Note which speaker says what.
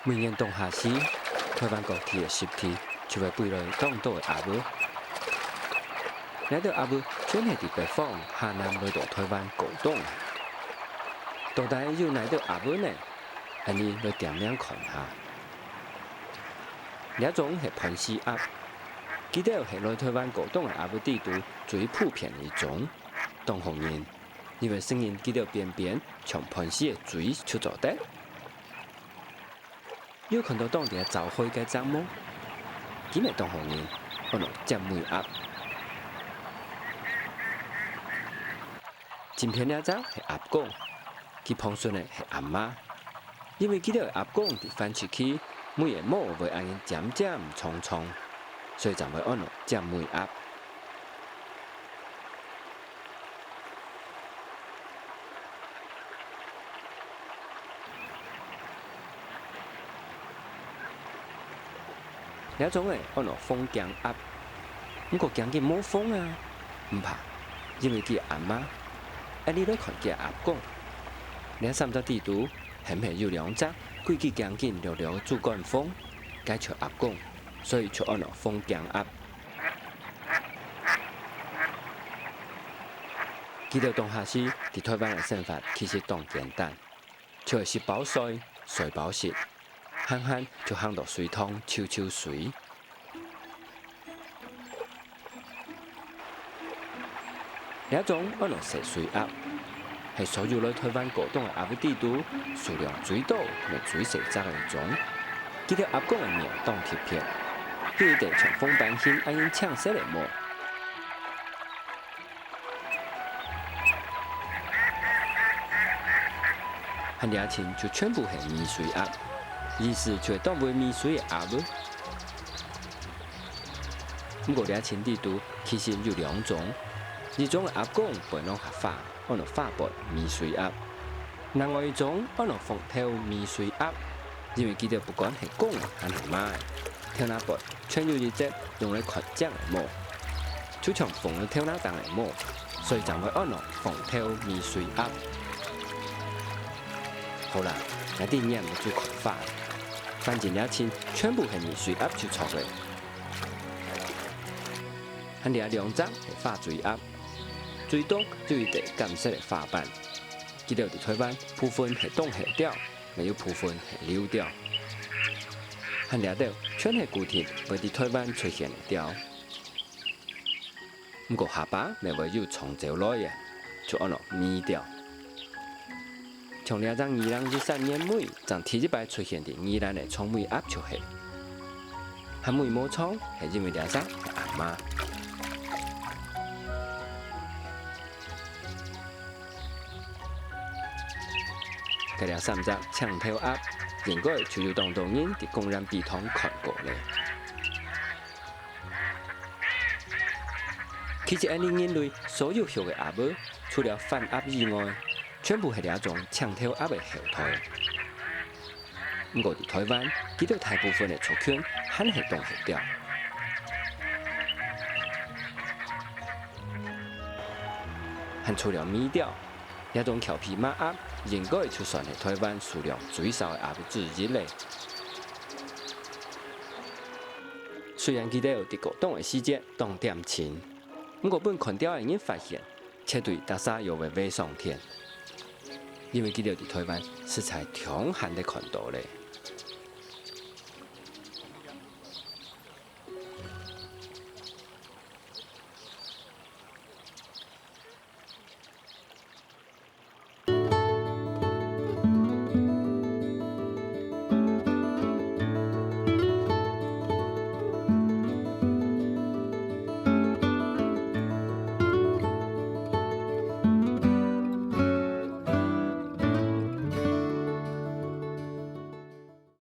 Speaker 1: 每年冬夏时，台湾各地的湿地就会飞来广岛的鸭母。来到鸭母，全系伫北方下南来到台湾高档。到底又来到鸭母呢？安尼来点名看下。这种是盘丝鸭，记得是来台湾高档的鸭母地图最普遍的一种。当红人，因为声音记得边边像盘丝的水出做得。有看到当地走开嘅帐幕，今日当红人可能占梅鸭。今片了只是鸭公，佢旁顺的是鸭妈，因为记得鸭公伫翻出去，每个毛会安尼尖尖冲冲，所以才会按落占梅鸭。这种诶，按落风强鸭，不过强嘅冇风啊，唔怕，因为佢鸭妈。你来看见鸭公，你三只地图，很系有两只，规矩强劲溜溜主管风，改叫鸭公，所以就按落风强鸭。记得当下时，伫台湾嘅生法其实当简单，就是包水，水包食，憨憨就夯到水桶，抽抽水。这种按落食水鸭，系所有来台湾高档的鸭母地图数量最多、也最细只的一种。记得鸭公的面当贴片，有一点像风板型安因呛色的毛。和俩亲就全部是米水鸭，意思就是当为米水的鸭母。不过俩亲地图其实有两种。一种的鸭公背拢合法，按落法白米水鸭；另外一种按落凤头米水鸭，因为记得不管是公还是妈的，头那白全有一只用来扩张的毛，就像凤的头那当的毛，所以才会按落凤头米水鸭。好啦，那啲念就最看法，反正俩亲全部是米水鸭就错嘅，和俩两只是发水鸭。最多就一个金色的花瓣，记得伫台湾部分是冻下掉，也有部分是溜掉。和掠到全是固体，会伫台湾出现的掉。不过下巴咪会有长条来嘅，就按落咪掉。像两张2023年尾，将第一摆出现伫宜兰的草莓鸭就系，和梅毛草是因为两张是鸭妈。这俩三只枪头鸭，应该就有当地人伫公然比堂看过咧。其实，按你人类所有学的鸭母，除了番鸭以外，全部是两种枪头鸭的后代。不过，伫台湾，记得大部分的族群还是冻下掉。还除了米掉，这种调皮马鸭。应该就算是台湾数量最少的鸭母之一嘞。虽然记得有伫高档的时节当点亲，不过本看掉的人发现，却对大沙又会飞上天，因为记得伫台湾食材强悍的看到嘞。